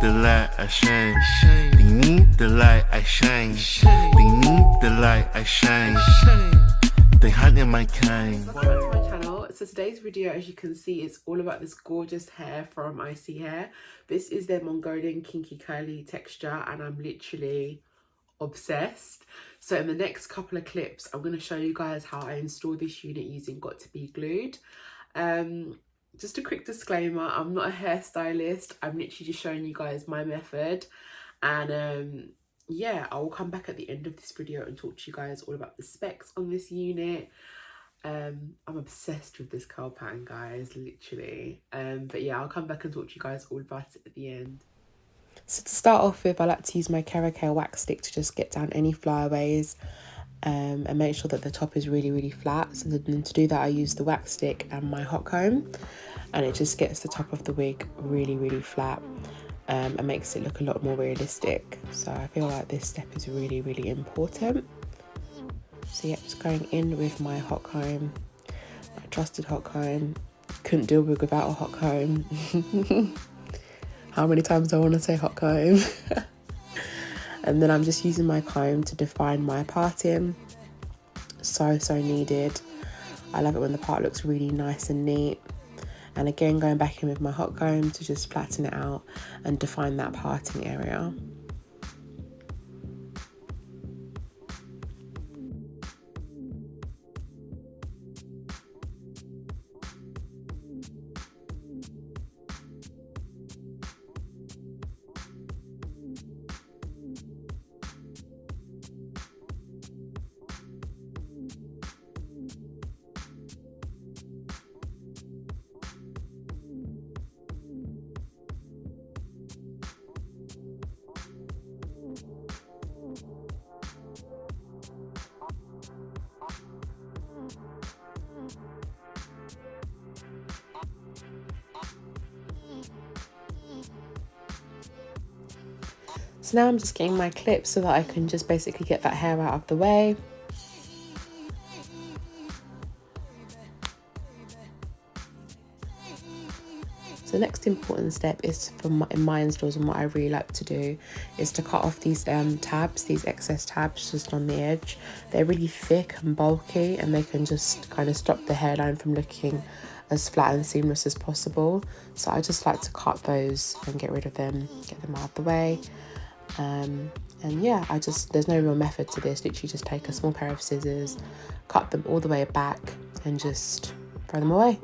the light, I shine. They need the light, I shine. They need the light, I shine. They hunting my kind. Welcome back to my channel. So today's video, as you can see, is all about this gorgeous hair from Isee hair. This is their Mongolian kinky curly texture and I'm literally obsessed. So in the next couple of clips, I'm going to show you guys how I install this unit using Got To Be Glued. Just a quick disclaimer, I'm not a hairstylist. I'm literally just showing you guys my method. And yeah, I will come back at the end of this video and talk to you guys all about the specs on this unit. I'm obsessed with this curl pattern, guys, literally. But yeah, I'll come back and talk to you guys all about it at the end. So to start off with, I like to use my Keracare wax stick to just get down any flyaways and make sure that the top is really flat. So then to do that, I use the wax stick and my hot comb, and it just gets the top of the wig really flat and makes it look a lot more realistic. So I feel like this step is really important. So yeah, just going in with my hot comb, my trusted hot comb. Couldn't do a wig without a hot comb. How many times do I want to say hot comb? And then I'm just using my comb to define my parting. So needed. I love it when the part looks really nice and neat. And again, going back in with my hot comb to just flatten it out and define that parting area. So now I'm just getting my clip so that I can just basically get that hair out of the way. So the next important step is in my installs, and what I really like to do is to cut off these tabs, these excess tabs just on the edge. They're really thick and bulky and they can just kind of stop the hairline from looking as flat and seamless as possible. So I just like to cut those and get rid of them, get them out of the way. And yeah, there's no real method to this. Literally just take a small pair of scissors, cut them all the way back and just throw them away.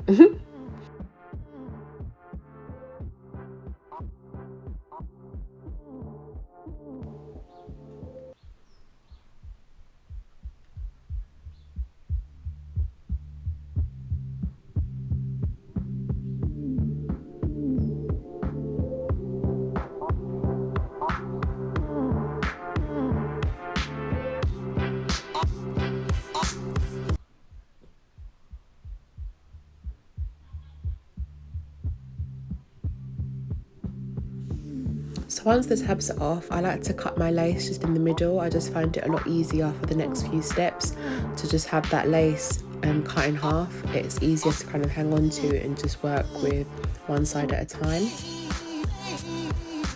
So once the tabs are off, I like to cut my lace just in the middle. I just find it a lot easier for the next few steps to just have that lace cut in half. It's easier to kind of hang on to and just work with one side at a time.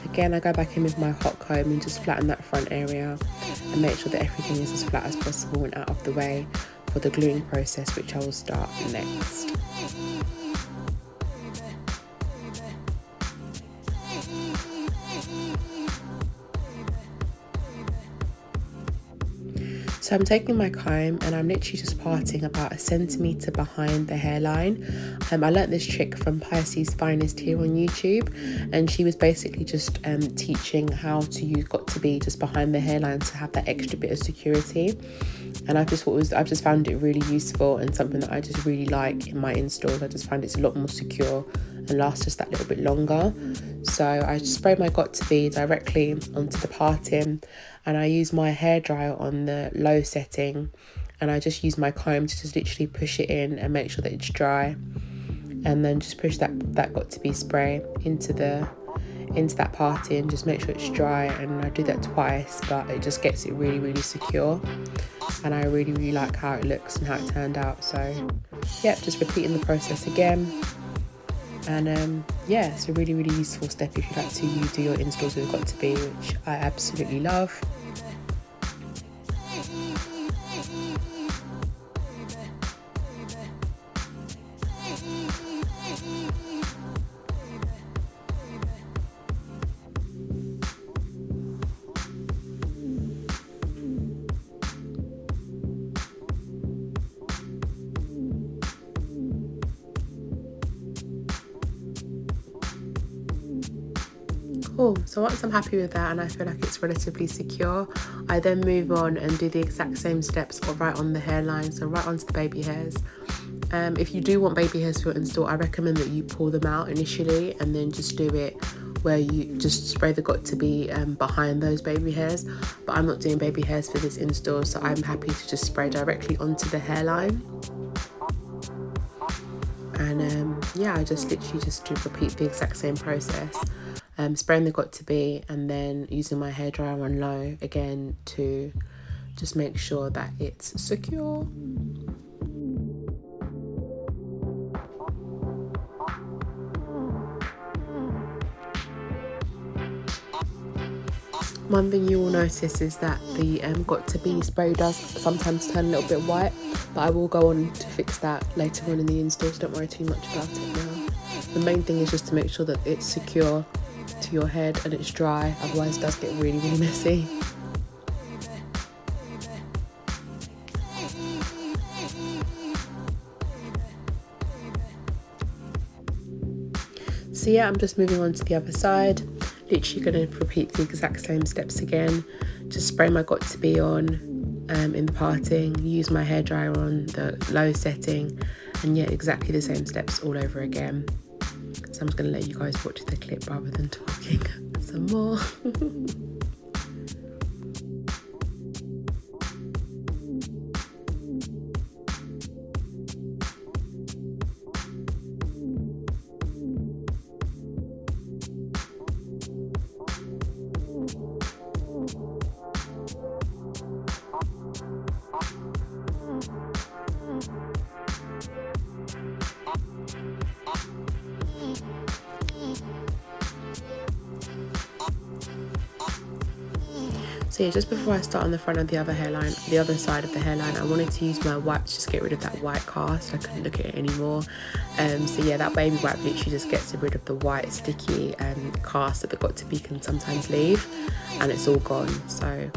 Again, I go back in with my hot comb and just flatten that front area and make sure that everything is as flat as possible and out of the way for the gluing process, which I will start next. So I'm taking my comb and I'm literally just parting about 1 centimetre behind the hairline. I learnt this trick from Pisces Finest here on YouTube, and she was basically just teaching how to use Got To Be just behind the hairline to have that extra bit of security. And I've just found it really useful and something that I just really like in my installs. I just find it's a lot more secure and lasts just that little bit longer. So I just spray my Got To Be directly onto the parting, and I use my hairdryer on the low setting, and I just use my comb to just literally push it in and make sure that it's dry, and then just push that Got To Be spray into that parting, just make sure it's dry. And I do that twice, but it just gets it really secure, and I really like how it looks and how it turned out. So yeah, just repeating the process again. And yeah, it's a really useful step if you like to do your installs with Got To Be, which I absolutely love. Cool, so once I'm happy with that and I feel like it's relatively secure, I then move on and do the exact same steps right on the hairline, so right onto the baby hairs. If you do want baby hairs for your install, I recommend that you pull them out initially and then just do it where you just spray the Got To Be behind those baby hairs. But I'm not doing baby hairs for this install, so I'm happy to just spray directly onto the hairline. And yeah, I just literally just repeat the exact same process. Spraying the Got To Be and then using my hairdryer on low again to just make sure that it's secure. One thing you will notice is that the Got To Be spray does sometimes turn a little bit white, but I will go on to fix that later on in the install, so don't worry too much about it now. The main thing is just to make sure that it's secure to your head and it's dry, otherwise it does get really messy. So yeah, I'm just moving on to the other side. Literally going to repeat the exact same steps again. Just spray my Got To Be on in the parting, use my hairdryer on the low setting, and yeah, exactly the same steps all over again. So I'm just going to let you guys watch the clip rather than talking some more. So yeah, just before I start on the front of the other hairline, the other side of the hairline, I wanted to use my wipe to just get rid of that white cast. I couldn't look at it anymore. So yeah, that baby wipe literally just gets rid of the white sticky cast that the Got To Be can sometimes leave, and it's all gone. So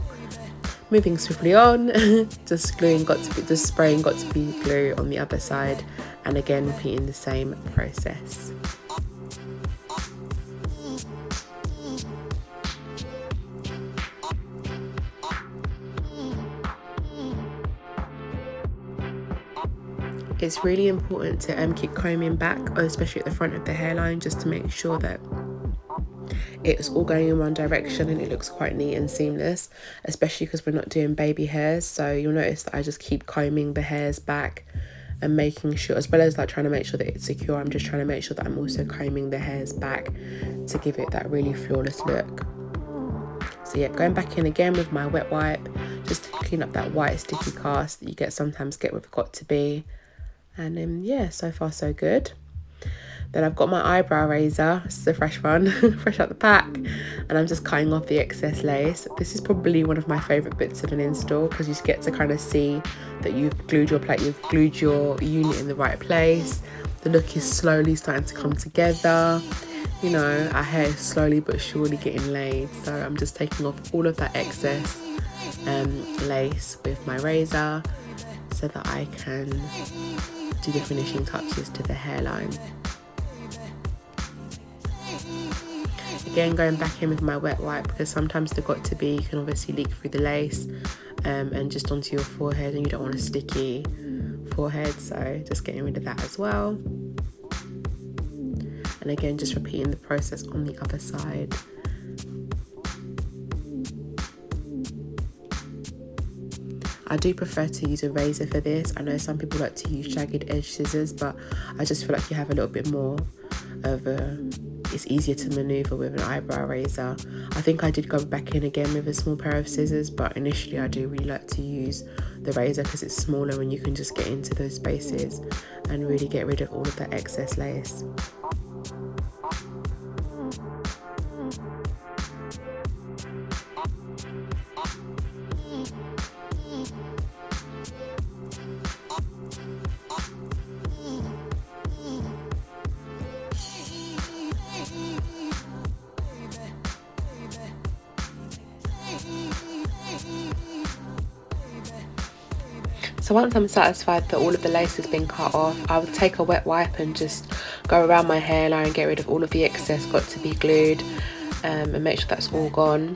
moving swiftly on, just spraying Got To Be glue on the other side, and again repeating the same process. It's really important to keep combing back, especially at the front of the hairline, just to make sure that it's all going in one direction and it looks quite neat and seamless, especially because we're not doing baby hairs. So you'll notice that I just keep combing the hairs back and making sure, as well as like trying to make sure that it's secure, I'm just trying to make sure that I'm also combing the hairs back to give it that really flawless look. So yeah, going back in again with my wet wipe, just to clean up that white sticky cast that you sometimes get with Got To Be. And yeah, so far so good. Then I've got my eyebrow razor. This is a fresh one, fresh out the pack. And I'm just cutting off the excess lace. This is probably one of my favourite bits of an install because you get to kind of see that you've glued your unit in the right place. The look is slowly starting to come together. You know, our hair is slowly but surely getting laid. So I'm just taking off all of that excess lace with my razor so that I can do the finishing touches to the hairline. Again, going back in with my wet wipe because sometimes the Got To Be can obviously leak through the lace and just onto your forehead, and you don't want a sticky forehead, so just getting rid of that as well. And again, just repeating the process on the other side. I do prefer to use a razor for this. I know some people like to use jagged edge scissors, but I just feel like you have a little bit more of it's easier to maneuver with an eyebrow razor. I think I did go back in again with a small pair of scissors, but initially I do really like to use the razor because it's smaller and you can just get into those spaces and really get rid of all of that excess lace. So once I'm satisfied that all of the lace has been cut off, I would take a wet wipe and just go around my hairline and get rid of all of the excess got to be glued, and make sure that's all gone.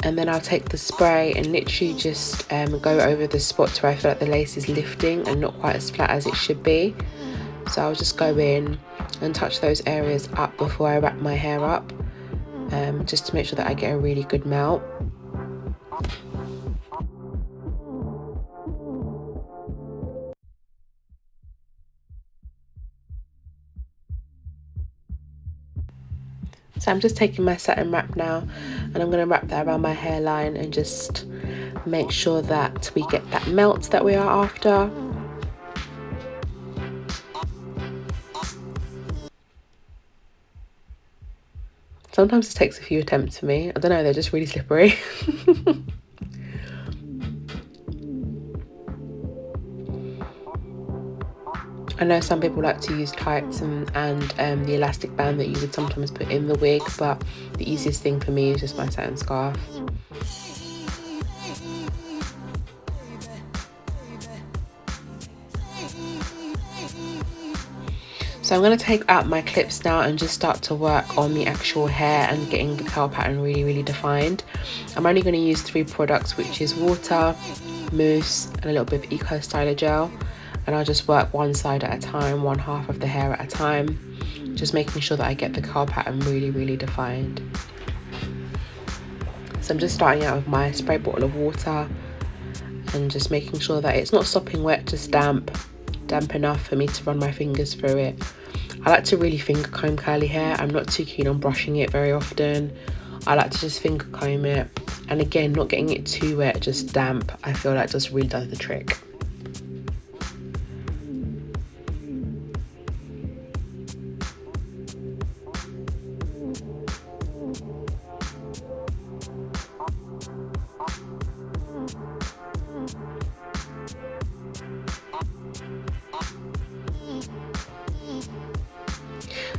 And then I'll take the spray and literally just go over the spots where I feel like the lace is lifting and not quite as flat as it should be. So I'll just go in and touch those areas up before I wrap my hair up, just to make sure that I get a really good melt. So I'm just taking my satin wrap now, and I'm going to wrap that around my hairline and just make sure that we get that melt that we are after. Sometimes it takes a few attempts for me. I don't know, they're just really slippery. I know some people like to use tights and the elastic band that you would sometimes put in the wig, but the easiest thing for me is just my satin scarf. So I'm going to take out my clips now and just start to work on the actual hair and getting the curl pattern really defined. I'm only going to use 3 products, which is water, mousse and a little bit of Eco Styler gel. And I'll just work one side at a time, one half of the hair at a time, just making sure that I get the curl pattern really defined. So I'm just starting out with my spray bottle of water and just making sure that it's not sopping wet, just damp enough for me to run my fingers through it. I like to really finger comb curly hair. I'm not too keen on brushing it very often. I like to just finger comb it, and again, not getting it too wet, just damp. I feel like just really does the trick.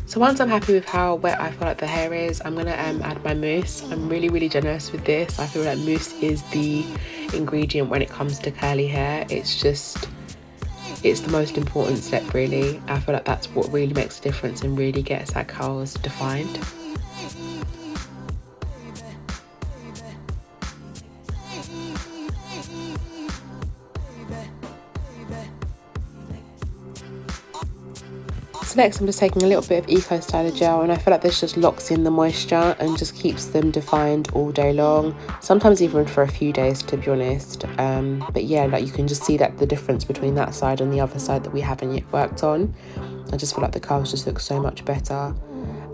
So once I'm happy with how wet I feel like the hair is, I'm going to add my mousse. I'm really generous with this. I feel like mousse is the ingredient when it comes to curly hair. It's the most important step really. I feel like that's what really makes a difference and really gets that curls defined. So next I'm just taking a little bit of Eco Styler gel, and I feel like this just locks in the moisture and just keeps them defined all day long, sometimes even for a few days, to be honest. But yeah, like you can just see that the difference between that side and the other side that we haven't yet worked on. I just feel like the curls just look so much better.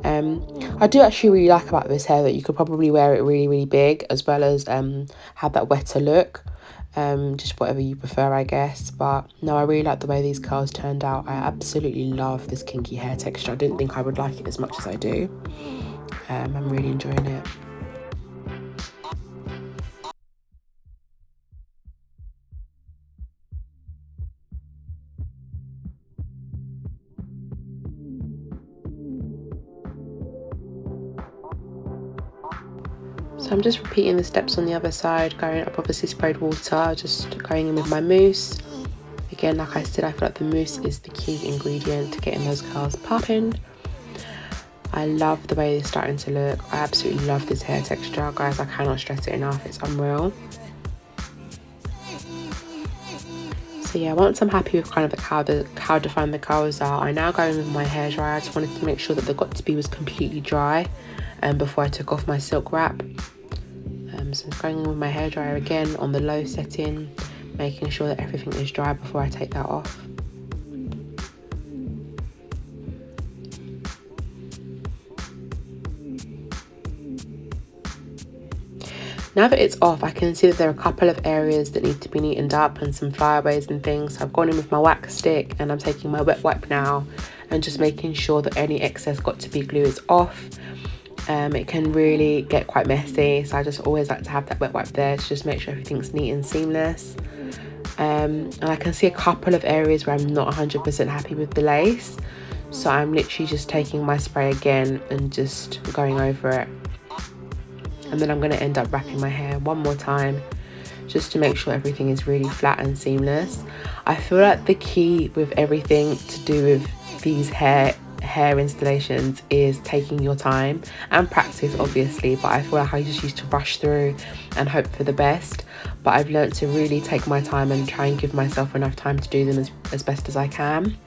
I do actually really like about this hair that you could probably wear it really big, as well as have that wetter look. Just whatever you prefer, I guess. But no, I really like the way these curls turned out. I absolutely love this kinky hair texture. I didn't think I would like it as much as I do. I'm really enjoying it. So I'm just repeating the steps on the other side, going up, obviously sprayed water, just going in with my mousse. Again, like I said, I feel like the mousse is the key ingredient to getting those curls popping. I love the way it's starting to look. I absolutely love this hair texture, guys. I cannot stress it enough. It's unreal. So yeah, once I'm happy with kind of how defined the curls are, I now go in with my hair dryer. I just wanted to make sure that the got-to-be was completely dry before I took off my silk wrap. So I'm going in with my hair dryer again on the low setting, making sure that everything is dry before I take that off. Now that it's off, I can see that there are a couple of areas that need to be neatened up and some flyaways and things. So I've gone in with my wax stick and I'm taking my wet wipe now and just making sure that any excess got-to-be glue is off. It can really get quite messy, so I just always like to have that wet wipe there to just make sure everything's neat and seamless. And I can see a couple of areas where I'm not 100% happy with the lace, so I'm literally just taking my spray again and just going over it. And then I'm going to end up wrapping my hair one more time just to make sure everything is really flat and seamless. I feel like the key with everything to do with these hair installations is taking your time and practice, obviously, but I feel like I just used to rush through and hope for the best. But I've learned to really take my time and try and give myself enough time to do them as best as I can.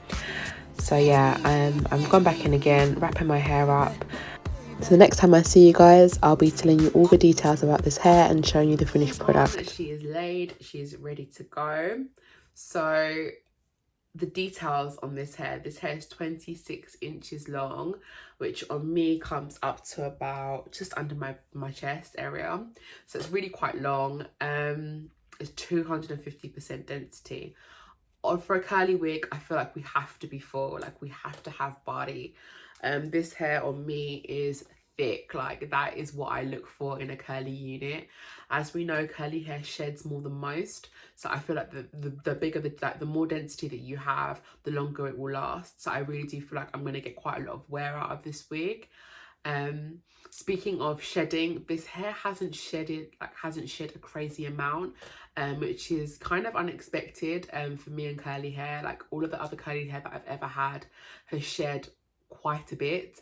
So yeah, I'm gone back in again, wrapping my hair up. So the next time I see you guys, I'll be telling you all the details about this hair and showing you the finished product. She is laid, she's ready to go. So the details on this hair is 26 inches long, which on me comes up to about just under my chest area. So it's really quite long. It's 250% density. Or for a curly wig, I feel like we have to be full, like we have to have body. This hair on me is thick, like that is what I look for in a curly unit. As we know, curly hair sheds more than most, so I feel like the bigger the more density that you have, the longer it will last. So I really do feel like I'm going to get quite a lot of wear out of this wig. Speaking of shedding, this hair hasn't shed a crazy amount, which is kind of unexpected for me and curly hair. Like all of the other curly hair that I've ever had has shed quite a bit,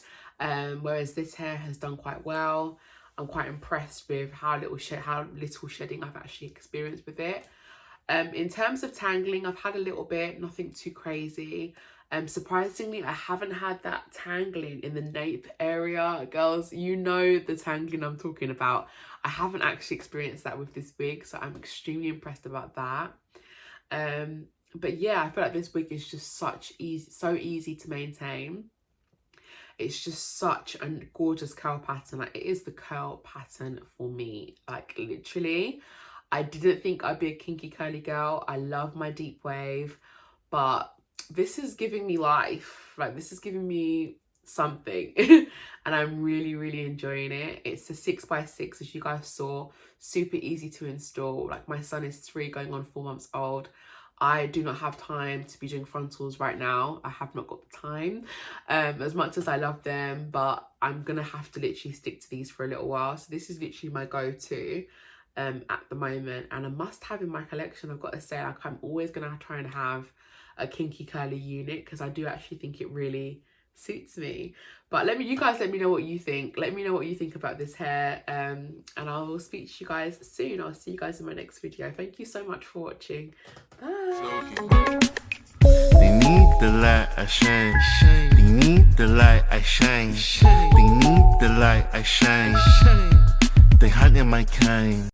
whereas this hair has done quite well. I'm quite impressed with how little shedding I've actually experienced with it. In terms of tangling, I've had a little bit, nothing too crazy. Surprisingly, I haven't had that tangling in the nape area. Girls, you know the tangling I'm talking about. I haven't actually experienced that with this wig, so I'm extremely impressed about that. But yeah, I feel like this wig is just so easy to maintain. It's just such a gorgeous curl pattern. Like it is the curl pattern for me, like literally. I didn't think I'd be a kinky curly girl. I love my deep wave, but this is giving me life. Like this is giving me something and I'm really enjoying it. It's a 6x6, as you guys saw, super easy to install. Like my son is 3 going on 4 months old. I do not have time to be doing frontals right now. I have not got the time, as much as I love them, but I'm gonna have to literally stick to these for a little while. So this is literally my go-to at the moment, and a must-have in my collection. I've got to say, like, I'm always gonna try and have a kinky curly unit because I do actually think it really suits me. But you guys let me know what you think. Let me know what you think about this hair, and I will speak to you guys soon. I'll see you guys in my next video. Thank you so much for watching. Bye. They need the light, I shine. They need the light, I shine. They need the light, I shine. They hunting my kind.